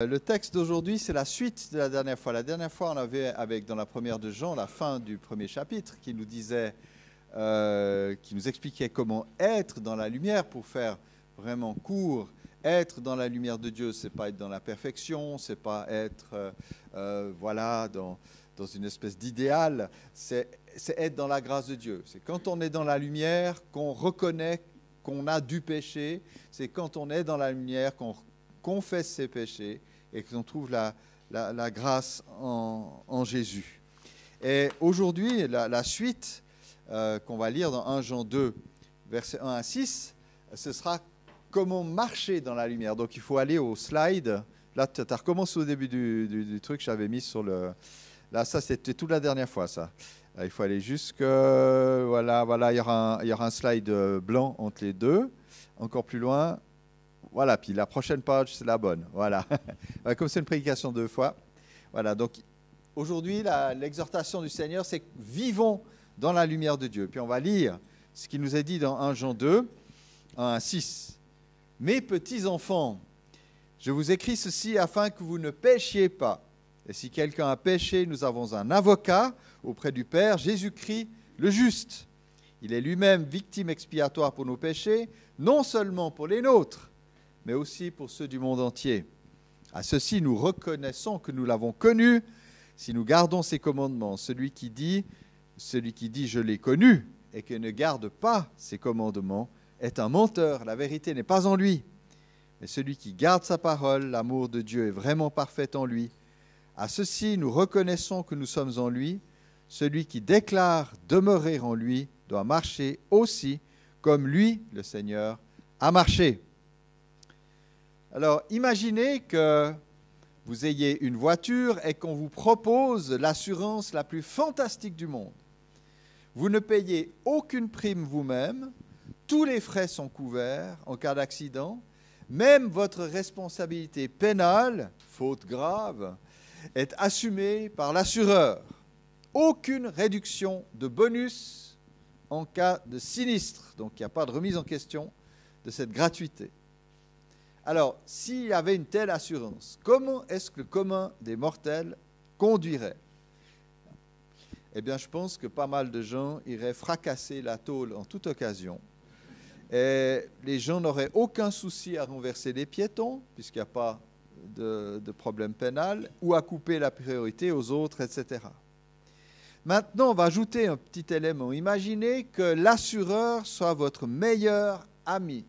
Le texte d'aujourd'hui, c'est la suite de la dernière fois. La dernière fois, on avait, dans la première de Jean, la fin du premier chapitre, qui nous disait, qui nous expliquait comment être dans la lumière pour faire vraiment court. Être dans la lumière de Dieu, c'est pas être dans la perfection, c'est pas être, dans une espèce d'idéal. C'est être dans la grâce de Dieu. C'est quand on est dans la lumière qu'on reconnaît qu'on a du péché. C'est quand on est dans la lumière qu'on confesse ses péchés et qu'on trouve la grâce en Jésus. Et aujourd'hui, la suite qu'on va lire dans 1 Jean 2, versets 1 à 6, ce sera comment marcher dans la lumière. Donc il faut aller au slide. Là, tu as recommencé au début du truc que j'avais mis sur le... Là, ça, c'était toute la dernière fois, ça. Là, il faut aller jusque... Voilà, il y aura un slide blanc entre les deux. Encore plus loin. Voilà, puis la prochaine page, c'est la bonne. Voilà. Comme c'est une prédication 2 fois. Voilà, donc aujourd'hui, l'exhortation du Seigneur, c'est « Vivons dans la lumière de Dieu ». Puis on va lire ce qui nous est dit dans 1 Jean 2, 1 à 6. « Mes petits enfants, je vous écris ceci afin que vous ne péchiez pas. Et si quelqu'un a péché, nous avons un avocat auprès du Père, Jésus-Christ le juste. Il est lui-même victime expiatoire pour nos péchés, non seulement pour les nôtres, mais aussi pour ceux du monde entier. À ceci, nous reconnaissons que nous l'avons connu si nous gardons ses commandements. Celui qui dit « je l'ai connu » et qui ne garde pas ses commandements est un menteur. La vérité n'est pas en lui. Mais celui qui garde sa parole, l'amour de Dieu est vraiment parfait en lui. À ceci, nous reconnaissons que nous sommes en lui. Celui qui déclare demeurer en lui doit marcher aussi comme lui, le Seigneur, a marché. Alors, imaginez que vous ayez une voiture et qu'on vous propose l'assurance la plus fantastique du monde. Vous ne payez aucune prime vous-même, tous les frais sont couverts en cas d'accident, même votre responsabilité pénale, faute grave, est assumée par l'assureur. Aucune réduction de bonus en cas de sinistre, donc il n'y a pas de remise en question de cette gratuité. Alors, s'il y avait une telle assurance, comment est-ce que le commun des mortels conduirait? Eh bien, je pense que pas mal de gens iraient fracasser la tôle en toute occasion. Et les gens n'auraient aucun souci à renverser les piétons, puisqu'il n'y a pas de problème pénal, ou à couper la priorité aux autres, etc. Maintenant, on va ajouter un petit élément. Imaginez que l'assureur soit votre meilleur ami,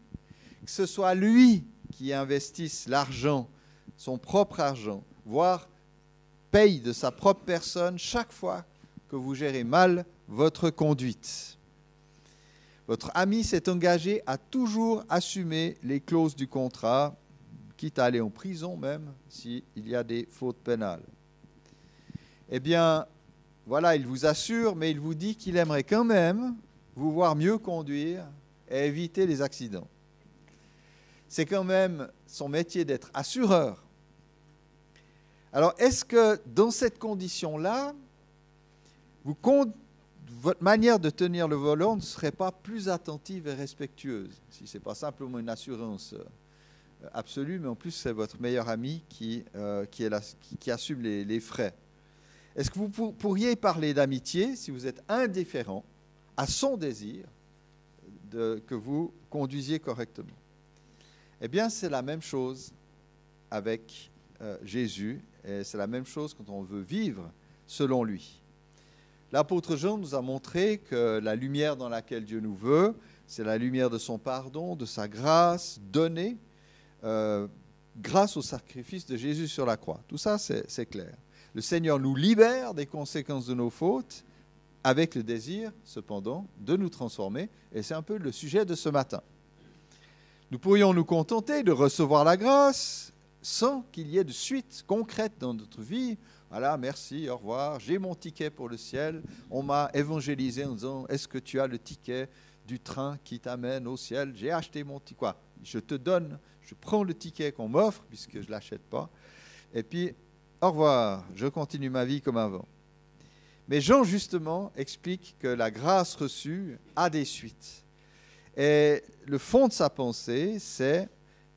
que ce soit lui qui investisse l'argent, son propre argent, voire paye de sa propre personne chaque fois que vous gérez mal votre conduite. Votre ami s'est engagé à toujours assumer les clauses du contrat, quitte à aller en prison même s'il y a des fautes pénales. Eh bien, voilà, il vous assure, mais il vous dit qu'il aimerait quand même vous voir mieux conduire et éviter les accidents. C'est quand même son métier d'être assureur. Alors, est-ce que dans cette condition-là, votre manière de tenir le volant ne serait pas plus attentive et respectueuse? Si ce n'est pas simplement une assurance absolue, mais en plus c'est votre meilleur ami qui assume les frais. Est-ce que vous pourriez parler d'amitié si vous êtes indifférent à son désir que vous conduisiez correctement? Eh bien, c'est la même chose avec Jésus, et c'est la même chose quand on veut vivre selon lui. L'apôtre Jean nous a montré que la lumière dans laquelle Dieu nous veut, c'est la lumière de son pardon, de sa grâce donnée grâce au sacrifice de Jésus sur la croix. Tout ça, c'est clair. Le Seigneur nous libère des conséquences de nos fautes avec le désir, cependant, de nous transformer, et c'est un peu le sujet de ce matin. Nous pourrions nous contenter de recevoir la grâce sans qu'il y ait de suite concrète dans notre vie. Voilà, merci, au revoir, j'ai mon ticket pour le ciel. On m'a évangélisé en disant, est-ce que tu as le ticket du train qui t'amène au ciel? J'ai acheté mon ticket. Quoi? Je te donne, je prends le ticket qu'on m'offre, puisque je ne l'achète pas. Et puis, au revoir, je continue ma vie comme avant. Mais Jean, justement, explique que la grâce reçue a des suites. Et le fond de sa pensée, c'est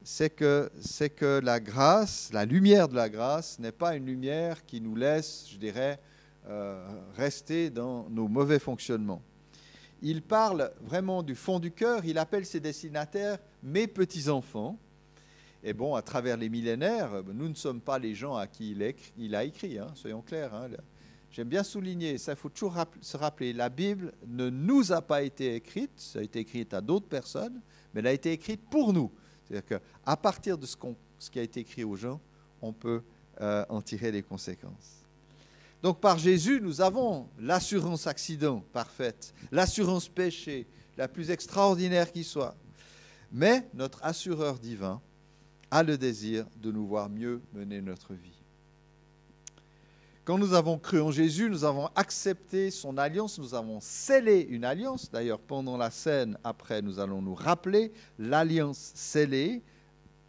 c'est que la grâce, la lumière de la grâce, n'est pas une lumière qui nous laisse, je dirais, rester dans nos mauvais fonctionnements. Il parle vraiment du fond du cœur, il appelle ses destinataires « mes petits-enfants ». Et bon, à travers les millénaires, nous ne sommes pas les gens à qui il a écrit, hein, soyons clairs. Hein. J'aime bien souligner, ça il faut toujours se rappeler, la Bible ne nous a pas été écrite, ça a été écrit à d'autres personnes, mais elle a été écrite pour nous. C'est-à-dire qu'à partir de ce qui a été écrit aux gens, on peut en tirer les conséquences. Donc par Jésus, nous avons l'assurance accident parfaite, l'assurance péché, la plus extraordinaire qui soit. Mais notre assureur divin a le désir de nous voir mieux mener notre vie. Quand nous avons cru en Jésus, nous avons accepté son alliance, nous avons scellé une alliance. D'ailleurs, pendant la scène, après, nous allons nous rappeler l'alliance scellée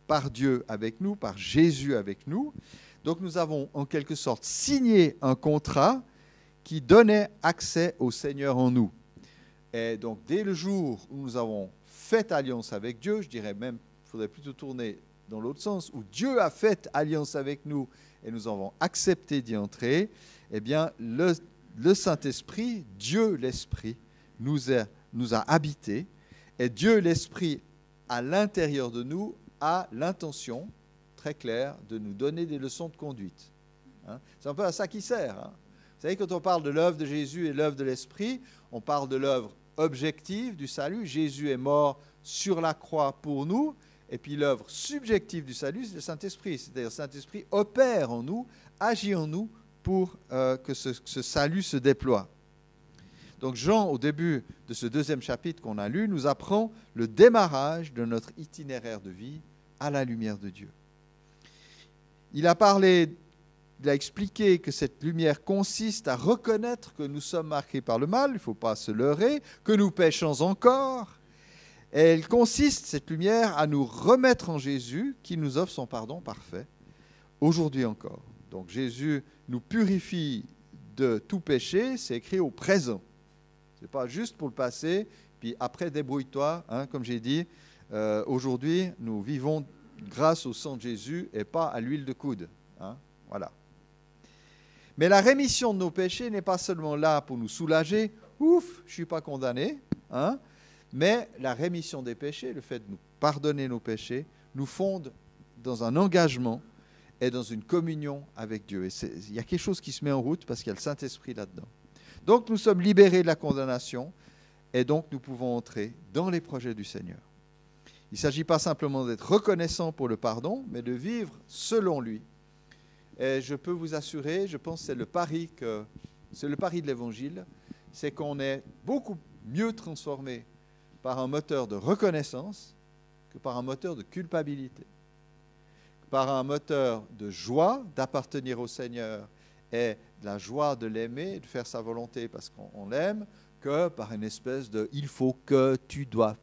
par Dieu avec nous, par Jésus avec nous. Donc nous avons en quelque sorte signé un contrat qui donnait accès au Seigneur en nous. Et donc dès le jour où nous avons fait alliance avec Dieu, je dirais même, il faudrait plutôt tourner dans l'autre sens, où Dieu a fait alliance avec nous et nous avons accepté d'y entrer, eh bien le Saint-Esprit, Dieu l'Esprit, nous a habités. Et Dieu l'Esprit, à l'intérieur de nous, a l'intention très clair de nous donner des leçons de conduite. Hein? C'est un peu à ça qu'il sert. Hein? Vous savez, quand on parle de l'œuvre de Jésus et l'œuvre de l'Esprit, on parle de l'œuvre objective du salut. Jésus est mort sur la croix pour nous. Et puis l'œuvre subjective du salut, c'est le Saint-Esprit. C'est-à-dire le Saint-Esprit opère en nous, agit en nous pour que ce salut se déploie. Donc Jean, au début de ce deuxième chapitre qu'on a lu, nous apprend le démarrage de notre itinéraire de vie à la lumière de Dieu. Il a expliqué que cette lumière consiste à reconnaître que nous sommes marqués par le mal, il ne faut pas se leurrer, que nous péchons encore. Et elle consiste, cette lumière, à nous remettre en Jésus qui nous offre son pardon parfait, aujourd'hui encore. Donc Jésus nous purifie de tout péché, c'est écrit au présent. Ce n'est pas juste pour le passé, puis après débrouille-toi, hein, comme j'ai dit, aujourd'hui nous vivons grâce au sang de Jésus et pas à l'huile de coude. Hein, voilà. Mais la rémission de nos péchés n'est pas seulement là pour nous soulager, ouf, je ne suis pas condamné, hein, mais la rémission des péchés, le fait de nous pardonner nos péchés, nous fonde dans un engagement et dans une communion avec Dieu. Et il y a quelque chose qui se met en route parce qu'il y a le Saint-Esprit là-dedans. Donc nous sommes libérés de la condamnation et donc nous pouvons entrer dans les projets du Seigneur. Il ne s'agit pas simplement d'être reconnaissant pour le pardon, mais de vivre selon lui. Et je peux vous assurer, je pense que c'est le pari de l'Évangile, c'est qu'on est beaucoup mieux transformé par un moteur de reconnaissance que par un moteur de culpabilité, par un moteur de joie d'appartenir au Seigneur et de la joie de l'aimer, de faire sa volonté parce qu'on l'aime, que par une espèce de « il faut que tu dois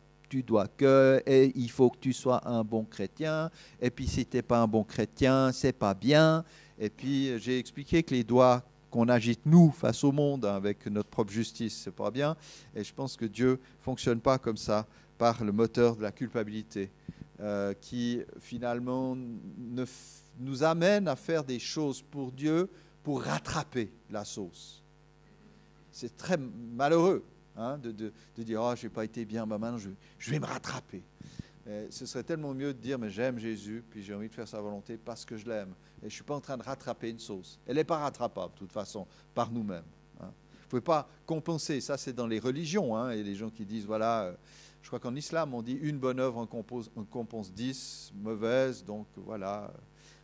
que, et il faut que tu sois un bon chrétien, et puis si tu n'es pas un bon chrétien, c'est pas bien. » Et puis j'ai expliqué que les doigts qu'on agite nous face au monde avec notre propre justice, c'est pas bien. Et je pense que Dieu ne fonctionne pas comme ça, par le moteur de la culpabilité, qui finalement nous amène à faire des choses pour Dieu pour rattraper la sauce. C'est très malheureux. Hein, de dire « oh, je n'ai pas été bien, bah maintenant je vais me rattraper ». Ce serait tellement mieux de dire « mais j'aime Jésus, puis j'ai envie de faire sa volonté parce que je l'aime. Et je ne suis pas en train de rattraper une sauce. Elle n'est pas rattrapable, de toute façon, par nous-mêmes. Hein. Vous ne pouvez pas compenser. Ça, c'est dans les religions. Hein, et les gens qui disent « voilà, je crois qu'en islam, on dit une bonne œuvre en compense 10 mauvaises. Donc voilà,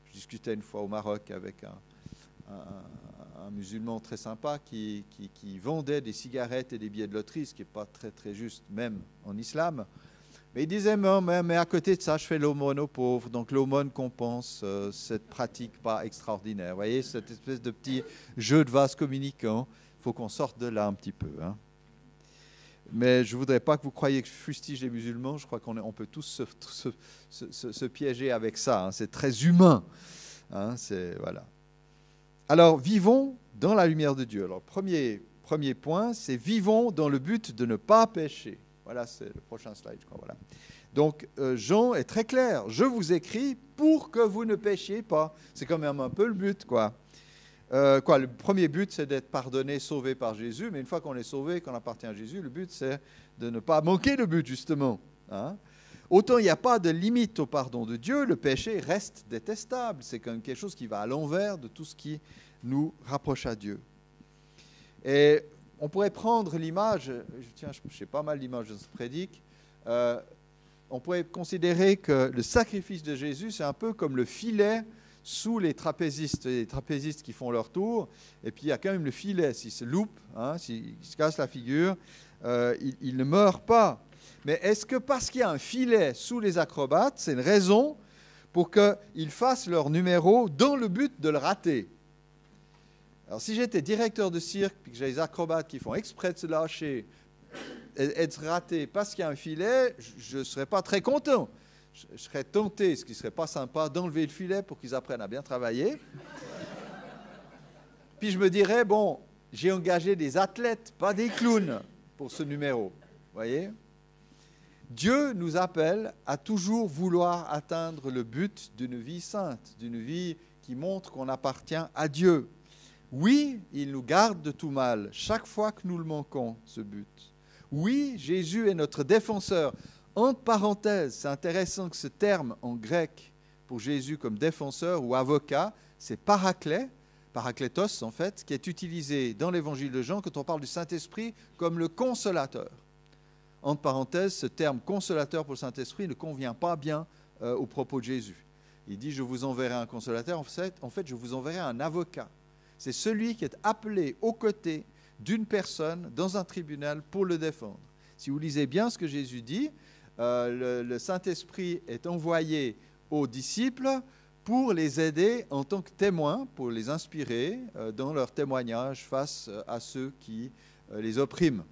je discutais une fois au Maroc avec un musulman très sympa qui vendait des cigarettes et des billets de loterie, ce qui n'est pas très, très juste, même en islam. Mais il disait, mais à côté de ça, je fais l'aumône aux pauvres. Donc l'aumône compense cette pratique pas extraordinaire. Vous voyez, cette espèce de petit jeu de vase communicant, il faut qu'on sorte de là un petit peu. Hein. Mais je ne voudrais pas que vous croyiez que je fustige les musulmans. Je crois qu'on peut tous se piéger avec ça. Hein. C'est très humain. Hein, voilà. Alors, vivons dans la lumière de Dieu. Alors, premier point, c'est vivons dans le but de ne pas pécher. Voilà, c'est le prochain slide, je crois. Voilà. Donc Jean est très clair, je vous écris pour que vous ne péchiez pas. C'est quand même un peu le but, quoi. Le premier but, c'est d'être pardonné, sauvé par Jésus, mais une fois qu'on est sauvé, qu'on appartient à Jésus, le but, c'est de ne pas manquer le but, justement. Hein? Autant il n'y a pas de limite au pardon de Dieu, le péché reste détestable. C'est quand même quelque chose qui va à l'envers de tout ce qui nous rapproche à Dieu. Et on pourrait prendre l'image, j'ai pas mal d'images dans cette prédique, on pourrait considérer que le sacrifice de Jésus, c'est un peu comme le filet sous les trapézistes qui font leur tour, et puis il y a quand même le filet, s'ils se loupent, hein, s'ils se cassent la figure, ils ne meurent pas. Mais est-ce que parce qu'il y a un filet sous les acrobates, c'est une raison pour qu'ils fassent leur numéro dans le but de le rater? Alors si j'étais directeur de cirque, puis que j'ai des acrobates qui font exprès de se lâcher, être ratés parce qu'il y a un filet, je ne serais pas très content. Je serais tenté, ce qui ne serait pas sympa, d'enlever le filet pour qu'ils apprennent à bien travailler. Puis je me dirais, bon, j'ai engagé des athlètes, pas des clowns, pour ce numéro. Voyez ? Dieu nous appelle à toujours vouloir atteindre le but d'une vie sainte, d'une vie qui montre qu'on appartient à Dieu. Oui, il nous garde de tout mal chaque fois que nous le manquons, ce but. Oui, Jésus est notre défenseur. Entre parenthèses, c'est intéressant que ce terme en grec pour Jésus comme défenseur ou avocat, c'est paraklétos en fait, qui est utilisé dans l'évangile de Jean quand on parle du Saint-Esprit comme le consolateur. Entre parenthèses, ce terme consolateur pour le Saint-Esprit ne convient pas bien au propos de Jésus. Il dit « je vous enverrai un consolateur », en fait, je vous enverrai un avocat. C'est celui qui est appelé aux côtés d'une personne dans un tribunal pour le défendre. Si vous lisez bien ce que Jésus dit, le Saint-Esprit est envoyé aux disciples pour les aider en tant que témoins, pour les inspirer dans leur témoignage face à ceux qui les oppriment.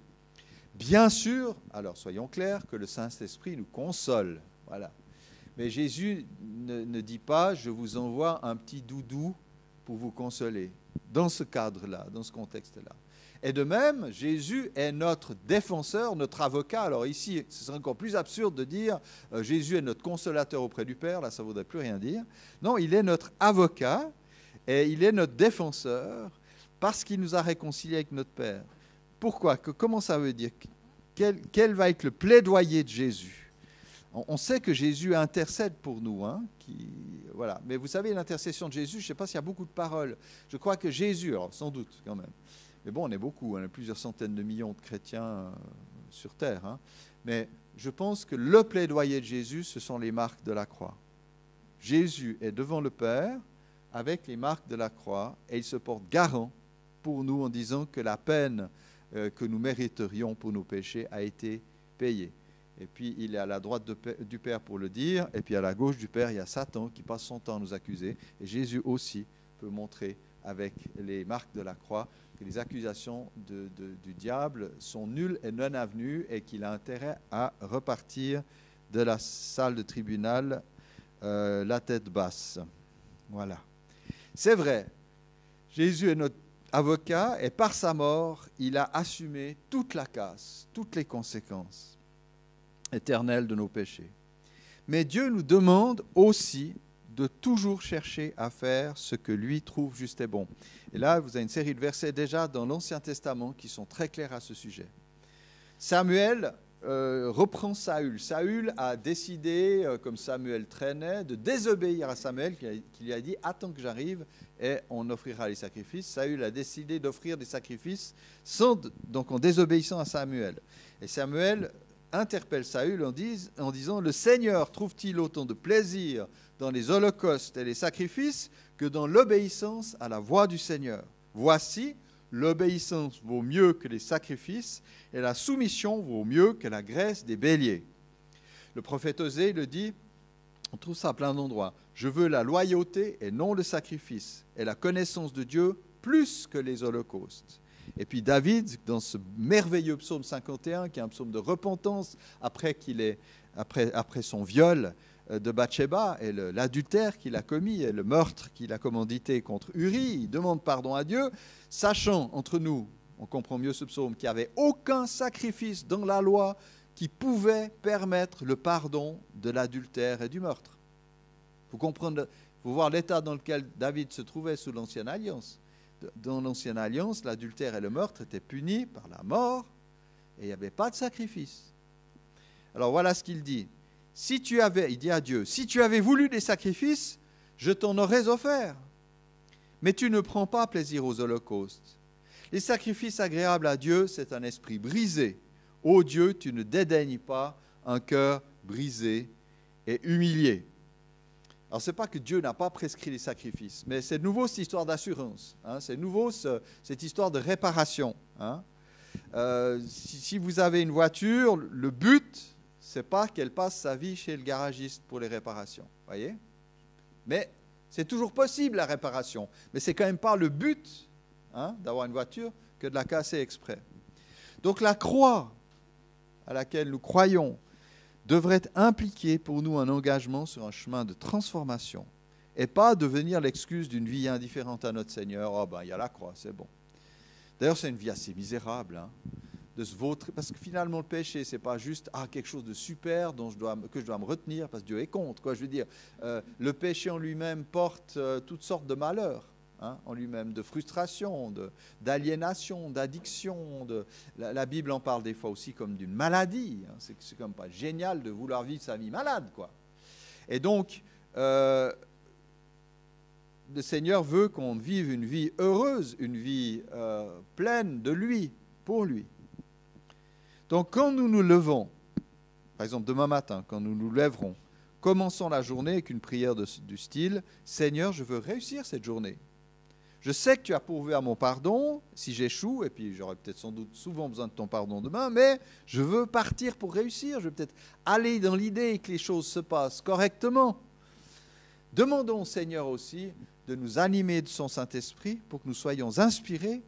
Bien sûr, alors soyons clairs, que le Saint-Esprit nous console. Voilà. Mais Jésus ne dit pas « je vous envoie un petit doudou pour vous consoler » dans ce cadre-là, dans ce contexte-là. Et de même, Jésus est notre défenseur, notre avocat. Alors ici, ce serait encore plus absurde de dire Jésus est notre consolateur auprès du Père. Là, ça ne voudrait plus rien dire. Non, il est notre avocat et il est notre défenseur parce qu'il nous a réconciliés avec notre Père. Pourquoi? Comment ça veut dire? Quel va être le plaidoyer de Jésus? On sait que Jésus intercède pour nous. Hein, voilà. Mais vous savez, l'intercession de Jésus, je ne sais pas s'il y a beaucoup de paroles. Je crois que Jésus, alors sans doute quand même, mais bon, on est beaucoup, on est plusieurs centaines de millions de chrétiens sur Terre. Hein. Mais je pense que le plaidoyer de Jésus, ce sont les marques de la croix. Jésus est devant le Père avec les marques de la croix et il se porte garant pour nous en disant que la peine que nous mériterions pour nos péchés a été payée. Et puis il est à la droite du Père pour le dire, et puis à la gauche du Père, il y a Satan qui passe son temps à nous accuser. Et Jésus aussi peut montrer avec les marques de la croix que les accusations du diable sont nulles et non avenues et qu'il a intérêt à repartir de la salle de tribunal la tête basse. Voilà. C'est vrai, Jésus est notre avocat et par sa mort, il a assumé toute la casse, toutes les conséquences éternelles de nos péchés. Mais Dieu nous demande aussi de toujours chercher à faire ce que lui trouve juste et bon. Et là, vous avez une série de versets déjà dans l'Ancien Testament qui sont très clairs à ce sujet. Samuel reprend Saül. Saül a décidé, comme Samuel traînait, de désobéir à Samuel, qui lui a dit « attends que j'arrive et on offrira les sacrifices ». Saül a décidé d'offrir des sacrifices donc en désobéissant à Samuel. Et Samuel interpelle Saül en disant « Le Seigneur trouve-t-il autant de plaisir dans les holocaustes et les sacrifices que dans l'obéissance à la voix du Seigneur. Voici, l'obéissance vaut mieux que les sacrifices et la soumission vaut mieux que la graisse des béliers. » Le prophète Osée le dit, on trouve ça à plein d'endroits. « Je veux la loyauté et non le sacrifice, et la connaissance de Dieu plus que les holocaustes. » Et puis David, dans ce merveilleux psaume 51, qui est un psaume de repentance, après son viol de Bathsheba et l'adultère qu'il a commis et le meurtre qu'il a commandité contre Uri, il demande pardon à Dieu, sachant entre nous, on comprend mieux ce psaume, qu'il n'y avait aucun sacrifice dans la loi qui pouvait permettre le pardon de l'adultère et du meurtre. Il faut comprendre, il faut voir l'état dans lequel David se trouvait sous l'Ancienne Alliance. Dans l'Ancienne Alliance, l'adultère et le meurtre étaient punis par la mort et il n'y avait pas de sacrifice. Alors voilà ce qu'il dit. Si tu avais, il dit à Dieu, si tu avais voulu des sacrifices, je t'en aurais offert. Mais tu ne prends pas plaisir aux holocaustes. Les sacrifices agréables à Dieu, c'est un esprit brisé. Ô Dieu, tu ne dédaignes pas un cœur brisé et humilié. Alors, ce n'est pas que Dieu n'a pas prescrit les sacrifices, mais c'est de nouveau cette histoire d'assurance. Hein, c'est de nouveau cette histoire de réparation. Hein. Si vous avez une voiture, le but, ce n'est pas qu'elle passe sa vie chez le garagiste pour les réparations. Voyez ? Mais c'est toujours possible la réparation. Mais ce n'est quand même pas le but d'avoir une voiture que de la casser exprès. Donc la croix à laquelle nous croyons devrait impliquer pour nous un engagement sur un chemin de transformation et pas devenir l'excuse d'une vie indifférente à notre Seigneur. Oh ben, il y a la croix, c'est bon. D'ailleurs, c'est une vie assez misérable, de se vautrer, parce que finalement, le péché, ce n'est pas juste quelque chose de super que je dois me retenir, parce que Dieu est contre. Quoi. Je veux dire, le péché en lui-même porte toutes sortes de malheurs. En lui-même, de frustration, d'aliénation, d'addiction. La Bible en parle des fois aussi comme d'une maladie. C'est comme pas génial de vouloir vivre sa vie malade, quoi. Et donc, le Seigneur veut qu'on vive une vie heureuse, une vie pleine de lui, pour lui. Donc, quand nous nous levons, par exemple demain matin, quand nous nous lèverons, commençons la journée avec une prière du style « Seigneur, je veux réussir cette journée. Je sais que tu as pourvu à mon pardon si j'échoue, et puis j'aurai peut-être sans doute souvent besoin de ton pardon demain, mais je veux partir pour réussir. Je veux peut-être aller dans l'idée que les choses se passent correctement. » Demandons au Seigneur aussi de nous animer de son Saint-Esprit pour que nous soyons inspirés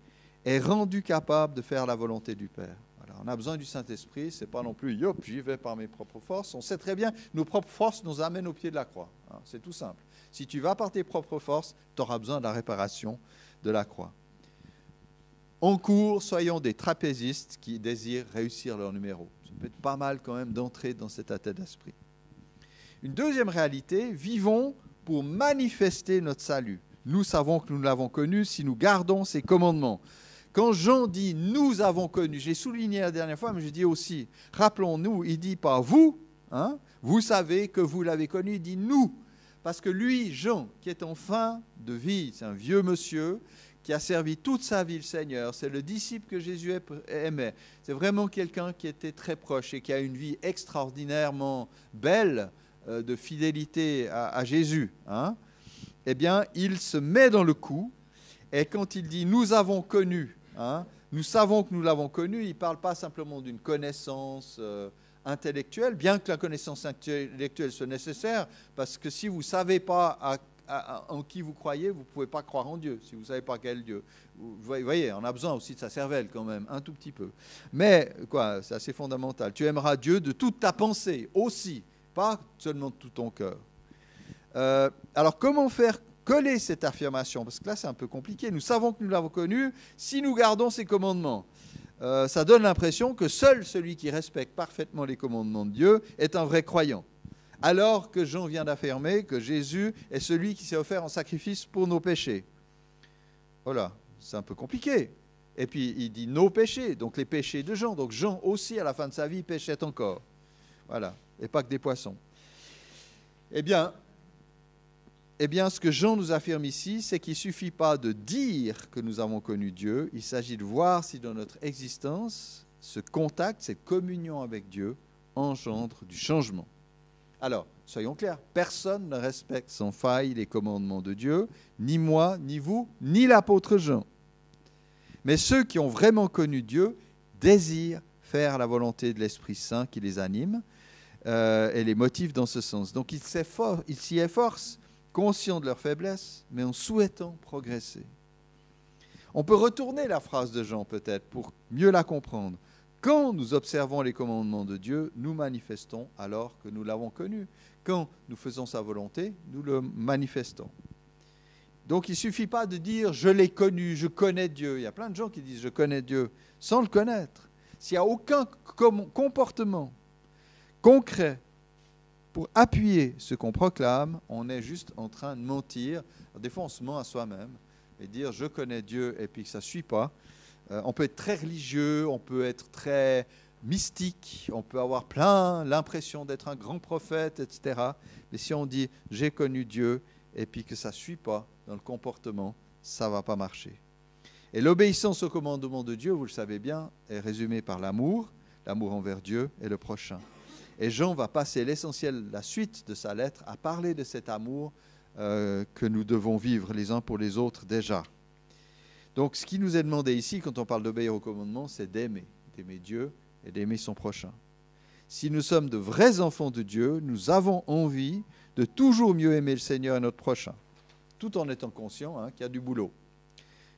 et rendus capables de faire la volonté du Père. Voilà, on a besoin du Saint-Esprit, ce n'est pas non plus « yop, j'y vais par mes propres forces ». On sait très bien que nos propres forces nous amènent au pied de la croix. C'est tout simple. Si tu vas par tes propres forces, tu auras besoin de la réparation de la croix. En cours, soyons des trapézistes qui désirent réussir leur numéro. Ça peut être pas mal quand même d'entrer dans cet état d'esprit. Une deuxième réalité, vivons pour manifester notre salut. Nous savons que nous l'avons connu si nous gardons ses commandements. Quand Jean dit « nous avons connu », j'ai souligné la dernière fois, mais je dis aussi, rappelons-nous, il ne dit pas « vous », vous savez que vous l'avez connu, il dit « nous ». Parce que lui, Jean, qui est en fin de vie, c'est un vieux monsieur qui a servi toute sa vie le Seigneur, c'est le disciple que Jésus aimait. C'est vraiment quelqu'un qui était très proche et qui a une vie extraordinairement belle de fidélité à Jésus. Eh bien, il se met dans le coup et quand il dit « nous avons connu », nous savons que nous l'avons connu, il ne parle pas simplement d'une connaissance intellectuelle, bien que la connaissance intellectuelle soit nécessaire, parce que si vous ne savez pas en qui vous croyez, vous ne pouvez pas croire en Dieu, si vous ne savez pas quel Dieu. Vous voyez, on a besoin aussi de sa cervelle quand même, un tout petit peu. Mais, c'est assez fondamental. Tu aimeras Dieu de toute ta pensée aussi, pas seulement de tout ton cœur. Alors, comment faire coller cette affirmation? Parce que là, c'est un peu compliqué. Nous savons que nous l'avons connu si nous gardons ses commandements. Ça donne l'impression que seul celui qui respecte parfaitement les commandements de Dieu est un vrai croyant. Alors que Jean vient d'affirmer que Jésus est celui qui s'est offert en sacrifice pour nos péchés. Voilà, c'est un peu compliqué. Et puis il dit nos péchés, donc les péchés de Jean. Donc Jean aussi, à la fin de sa vie, péchait encore. Voilà, et pas que des poissons. Eh bien, ce que Jean nous affirme ici, c'est qu'il ne suffit pas de dire que nous avons connu Dieu, il s'agit de voir si dans notre existence, ce contact, cette communion avec Dieu engendre du changement. Alors, soyons clairs, personne ne respecte sans faille les commandements de Dieu, ni moi, ni vous, ni l'apôtre Jean. Mais ceux qui ont vraiment connu Dieu désirent faire la volonté de l'Esprit Saint qui les anime et les motive dans ce sens. Donc, ils s'y efforcent, conscients de leur faiblesse, mais en souhaitant progresser. On peut retourner la phrase de Jean peut-être pour mieux la comprendre. Quand nous observons les commandements de Dieu, nous manifestons alors que nous l'avons connu. Quand nous faisons sa volonté, nous le manifestons. Donc il ne suffit pas de dire « je l'ai connu, je connais Dieu ». Il y a plein de gens qui disent « je connais Dieu » sans le connaître. S'il n'y a aucun comportement concret pour appuyer ce qu'on proclame, on est juste en train de mentir. Alors, des fois, on se ment à soi-même et dire « je connais Dieu » et puis que ça ne suit pas. On peut être très religieux, on peut être très mystique, on peut avoir l'impression d'être un grand prophète, etc. Mais si on dit « j'ai connu Dieu » et puis que ça ne suit pas dans le comportement, ça ne va pas marcher. Et l'obéissance au commandement de Dieu, vous le savez bien, est résumée par l'amour envers Dieu et le prochain. Et Jean va passer l'essentiel, la suite de sa lettre, à parler de cet amour que nous devons vivre les uns pour les autres déjà. Donc ce qui nous est demandé ici, quand on parle d'obéir au commandement, c'est d'aimer Dieu et d'aimer son prochain. Si nous sommes de vrais enfants de Dieu, nous avons envie de toujours mieux aimer le Seigneur et notre prochain, tout en étant conscient qu'il y a du boulot.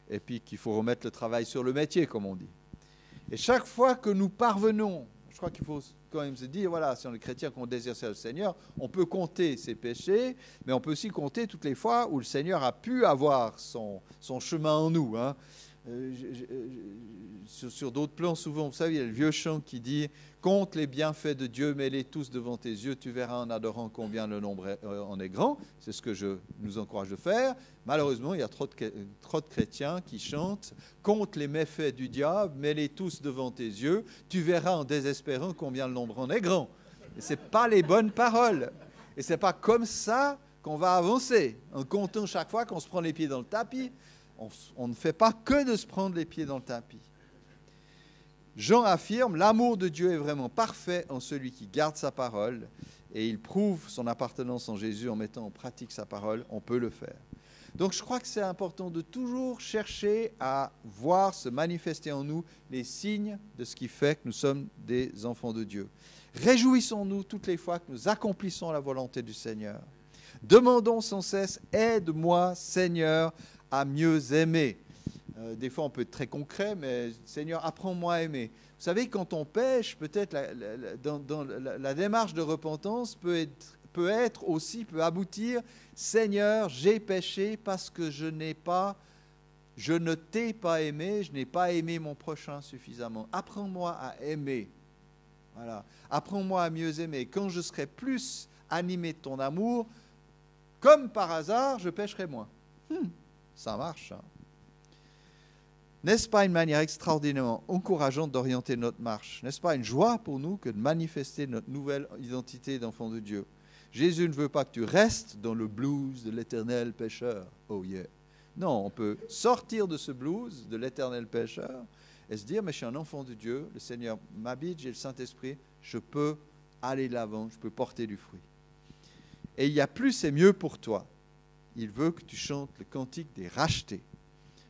Et puis qu'il faut remettre le travail sur le métier, comme on dit. Et chaque fois que nous parvenons, je crois qu'il faut quand même se dire, voilà, si on est chrétien, qu'on désire servir le Seigneur, on peut compter ses péchés, mais on peut aussi compter toutes les fois où le Seigneur a pu avoir son chemin en nous. Sur d'autres plans, souvent, vous savez, il y a le vieux chant qui dit « Compte les bienfaits de Dieu, mets-les tous devant tes yeux, tu verras en adorant combien le nombre en est grand. » C'est ce que je nous encourage de faire. Malheureusement, il y a trop de chrétiens qui chantent « Compte les méfaits du diable, mets-les tous devant tes yeux, tu verras en désespérant combien le nombre en est grand. » Et ce n'est pas les bonnes paroles. Et ce n'est pas comme ça qu'on va avancer, en comptant chaque fois qu'on se prend les pieds dans le tapis. On ne fait pas que de se prendre les pieds dans le tapis. Jean affirme, l'amour de Dieu est vraiment parfait en celui qui garde sa parole et il prouve son appartenance en Jésus en mettant en pratique sa parole. On peut le faire. Donc je crois que c'est important de toujours chercher à voir se manifester en nous les signes de ce qui fait que nous sommes des enfants de Dieu. Réjouissons-nous toutes les fois que nous accomplissons la volonté du Seigneur. Demandons sans cesse, aide-moi Seigneur à mieux aimer. Des fois, on peut être très concret, mais Seigneur, apprends-moi à aimer. Vous savez, quand on pêche, peut-être dans la démarche de repentance peut aboutir, Seigneur, j'ai péché parce que je ne t'ai pas aimé, je n'ai pas aimé mon prochain suffisamment. Apprends-moi à aimer. Voilà. Apprends-moi à mieux aimer. Quand je serai plus animé de ton amour, comme par hasard, je pécherai moins. Ça marche. N'est-ce pas une manière extraordinairement encourageante d'orienter notre marche? N'est-ce pas une joie pour nous que de manifester notre nouvelle identité d'enfant de Dieu? Jésus ne veut pas que tu restes dans le blues de l'éternel pécheur. Oh yeah. Non, on peut sortir de ce blues de l'éternel pécheur et se dire, mais je suis un enfant de Dieu, le Seigneur m'habite, j'ai le Saint-Esprit, je peux aller de l'avant, je peux porter du fruit. Et il y a plus et mieux pour toi. Il veut que tu chantes le cantique des rachetés.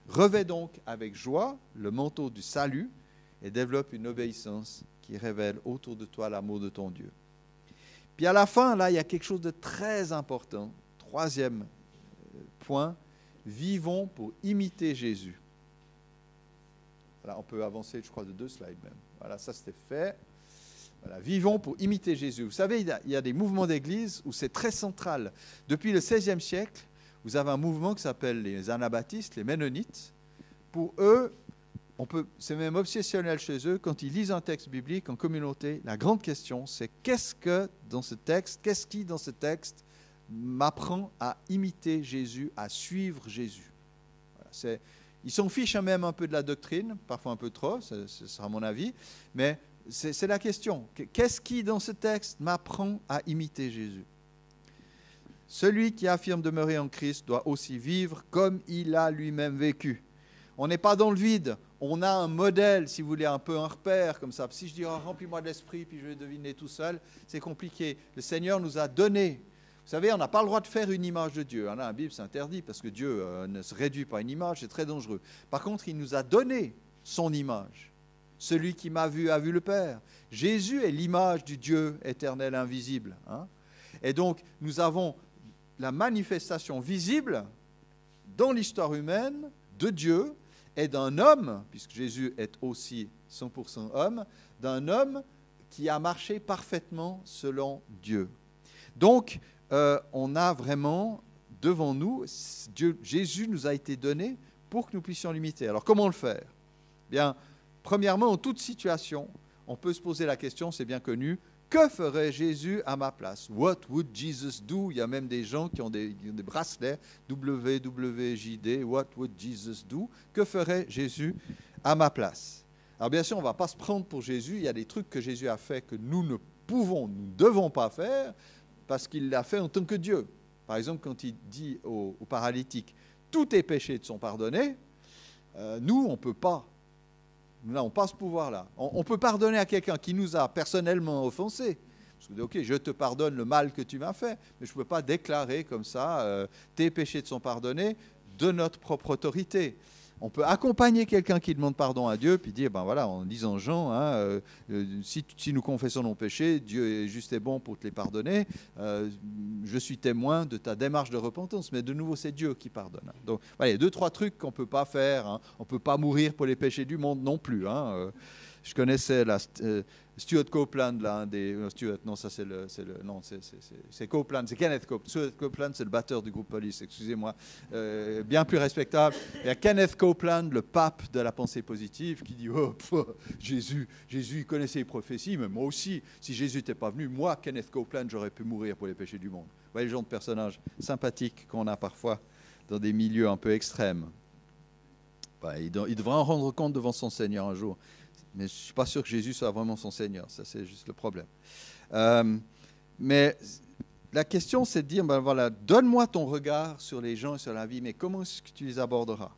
Revêt donc avec joie le manteau du salut et développe une obéissance qui révèle autour de toi l'amour de ton Dieu. Puis à la fin, là, il y a quelque chose de très important. Troisième point, vivons pour imiter Jésus. Voilà, on peut avancer, je crois, de 2 slides même. Voilà, ça c'était fait. Voilà, vivons pour imiter Jésus. Vous savez, il y a des mouvements d'église où c'est très central. Depuis le XVIe siècle, vous avez un mouvement qui s'appelle les anabaptistes, les ménonites. Pour eux, c'est même obsessionnel chez eux, quand ils lisent un texte biblique en communauté, la grande question, c'est qu'est-ce qui dans ce texte m'apprend à imiter Jésus, à suivre Jésus. Voilà, ils s'en fichent même un peu de la doctrine, parfois un peu trop, ce sera mon avis, mais c'est la question. Qu'est-ce qui dans ce texte m'apprend à imiter Jésus? Celui qui affirme demeurer en Christ doit aussi vivre comme il a lui-même vécu. On n'est pas dans le vide. On a un modèle, si vous voulez, un peu un repère comme ça. Si je dis remplis-moi de l'esprit, puis je vais deviner tout seul, c'est compliqué. Le Seigneur nous a donné. Vous savez, on n'a pas le droit de faire une image de Dieu. Là, la Bible, c'est interdit parce que Dieu ne se réduit pas à une image, c'est très dangereux. Par contre, il nous a donné son image. Celui qui m'a vu a vu le Père. Jésus est l'image du Dieu éternel invisible. Et donc, nous avons la manifestation visible dans l'histoire humaine de Dieu et d'un homme, puisque Jésus est aussi 100% homme, d'un homme qui a marché parfaitement selon Dieu. Donc, on a vraiment devant nous, Jésus nous a été donné pour que nous puissions l'imiter. Alors, comment le faire? Bien, premièrement, en toute situation, on peut se poser la question, c'est bien connu, que ferait Jésus à ma place? What would Jesus do? Il y a même des gens qui ont des bracelets, WWJD, What would Jesus do? Que ferait Jésus à ma place? Alors bien sûr, on ne va pas se prendre pour Jésus. Il y a des trucs que Jésus a fait que nous ne pouvons, nous ne devons pas faire parce qu'il l'a fait en tant que Dieu. Par exemple, quand il dit aux paralytiques, tous tes péchés te sont pardonnés, nous, on ne peut pas. Nous n'avons pas ce pouvoir-là. On peut pardonner à quelqu'un qui nous a personnellement offensés. Parce que, ok, je te pardonne le mal que tu m'as fait, mais je ne peux pas déclarer comme ça, tes péchés te sont pardonnés de notre propre autorité. On peut accompagner quelqu'un qui demande pardon à Dieu, puis dire, ben voilà, en lisant Jean, si nous confessons nos péchés, Dieu est juste et bon pour te les pardonner. Je suis témoin de ta démarche de repentance, mais de nouveau, c'est Dieu qui pardonne. Donc, voilà, il y a 2-3 trucs qu'on ne peut pas faire. On ne peut pas mourir pour les péchés du monde non plus. Je connaissais Stuart Copeland, là, Stuart, non, ça c'est Copeland, c'est Kenneth Copeland. Stuart Copeland, c'est le batteur du groupe Police, excusez-moi, bien plus respectable. Il y a Kenneth Copeland, le pape de la pensée positive, qui dit Jésus, il connaissait les prophéties, mais moi aussi, si Jésus n'était pas venu, moi, Kenneth Copeland, j'aurais pu mourir pour les péchés du monde. Vous voyez le genre de personnages sympathiques qu'on a parfois dans des milieux un peu extrêmes. Il devra en rendre compte devant son Seigneur un jour. Mais je ne suis pas sûr que Jésus soit vraiment son Seigneur. Ça, c'est juste le problème. Mais la question, c'est de dire, ben voilà, donne-moi ton regard sur les gens et sur la vie, mais comment est-ce que tu les aborderas?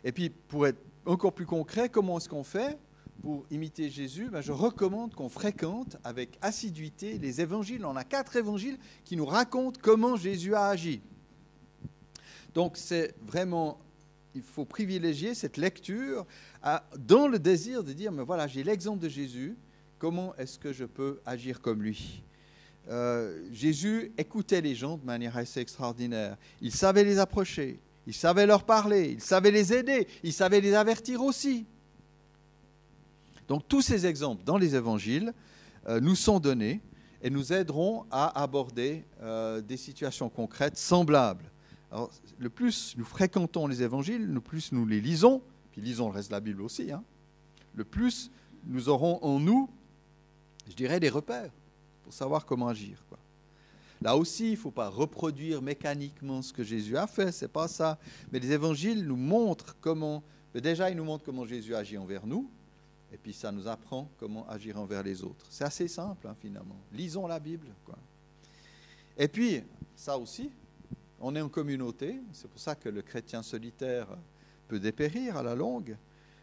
Et puis, pour être encore plus concret, comment est-ce qu'on fait pour imiter Jésus? Ben, je recommande qu'on fréquente avec assiduité les évangiles. On a 4 évangiles qui nous racontent comment Jésus a agi. Donc, c'est vraiment... Il faut privilégier cette lecture dans le désir de dire, mais voilà, j'ai l'exemple de Jésus, comment est-ce que je peux agir comme lui? Jésus écoutait les gens de manière assez extraordinaire. Il savait les approcher, il savait leur parler, il savait les aider, il savait les avertir aussi. Donc tous ces exemples dans les évangiles nous sont donnés et nous aideront à aborder des situations concrètes semblables. Alors, le plus nous fréquentons les évangiles, le plus nous les lisons, puis lisons le reste de la Bible aussi, le plus nous aurons en nous, je dirais, des repères pour savoir comment agir, quoi. Là aussi, il ne faut pas reproduire mécaniquement ce que Jésus a fait, c'est pas ça. Mais les évangiles nous montrent comment, déjà ils nous montrent comment Jésus agit envers nous, et puis ça nous apprend comment agir envers les autres. C'est assez simple, finalement. Lisons la Bible, quoi. Et puis, ça aussi, on est en communauté, c'est pour ça que le chrétien solitaire peut dépérir à la longue.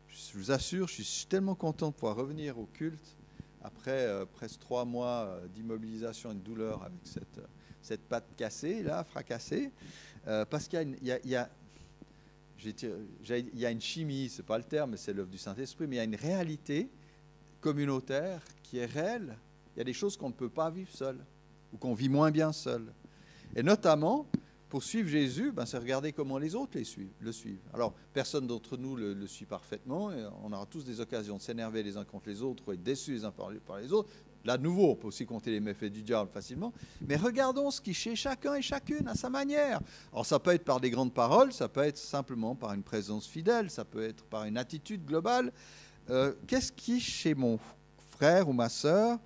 Je vous assure, je suis tellement content de pouvoir revenir au culte après presque 3 mois d'immobilisation et de douleur avec cette patte cassée, là, fracassée, parce qu'il y a une chimie, ce n'est pas le terme, mais c'est l'œuvre du Saint-Esprit, mais il y a une réalité communautaire qui est réelle. Il y a des choses qu'on ne peut pas vivre seul, ou qu'on vit moins bien seul. Et notamment... Pour suivre Jésus, c'est regarder comment les autres le suivent. Alors, personne d'entre nous le suit parfaitement. Et on aura tous des occasions de s'énerver les uns contre les autres ou être déçus les uns par les autres. Là, de nouveau, on peut aussi compter les méfaits du diable facilement. Mais regardons ce qui, chez chacun et chacune, à sa manière. Alors, ça peut être par des grandes paroles, ça peut être simplement par une présence fidèle, ça peut être par une attitude globale. Qu'est-ce qui, chez mon frère ou ma sœur,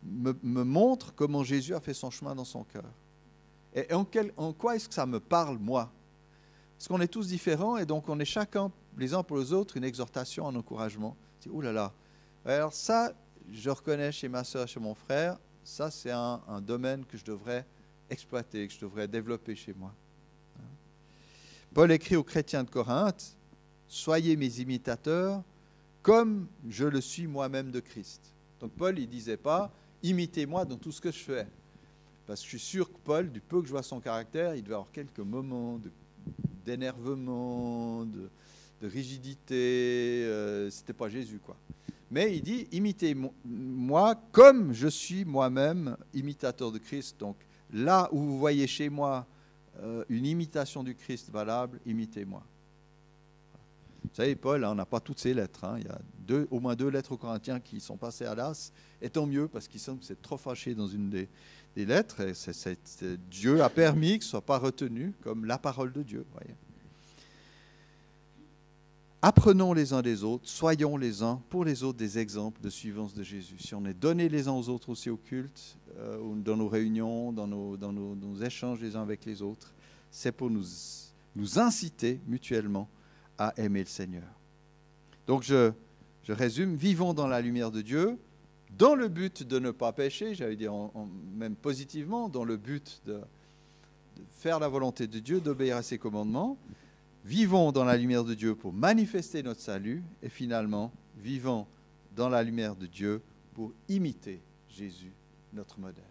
me montre comment Jésus a fait son chemin dans son cœur? Et en quoi est-ce que ça me parle, moi? Parce qu'on est tous différents et donc on est chacun, les uns pour les autres, une exhortation, un encouragement. Oh là là. Alors ça, je reconnais chez ma soeur, chez mon frère, ça c'est un domaine que je devrais exploiter, que je devrais développer chez moi. Paul écrit aux chrétiens de Corinthe, « Soyez mes imitateurs comme je le suis moi-même de Christ. » Donc Paul, il ne disait pas, « Imitez-moi dans tout ce que je fais. » Parce que je suis sûr que Paul, du peu que je vois son caractère, il devait avoir quelques moments d'énervement, de rigidité. C'était pas Jésus, quoi. Mais il dit, imitez-moi comme je suis moi-même imitateur de Christ. Donc là où vous voyez chez moi une imitation du Christ valable, imitez-moi. Vous savez, Paul, on n'a pas toutes ses lettres. Il y a au moins 2 lettres aux Corinthiens qui sont passées à l'as. Et tant mieux, parce qu'ils semblent s'être trop fâchés dans une des lettres. Et Dieu a permis que ce ne soit pas retenu comme la parole de Dieu. Voyez. apprenons les uns des autres, soyons les uns pour les autres des exemples de suivance de Jésus. Si on est donné les uns aux autres aussi au culte, ou dans nos réunions, dans nos échanges les uns avec les autres, c'est pour nous inciter mutuellement à aimer le Seigneur. Donc je résume, vivons dans la lumière de Dieu, dans le but de ne pas pécher, j'allais dire même positivement, dans le but de faire la volonté de Dieu, d'obéir à ses commandements. Vivons dans la lumière de Dieu pour manifester notre salut et finalement, vivons dans la lumière de Dieu pour imiter Jésus, notre modèle.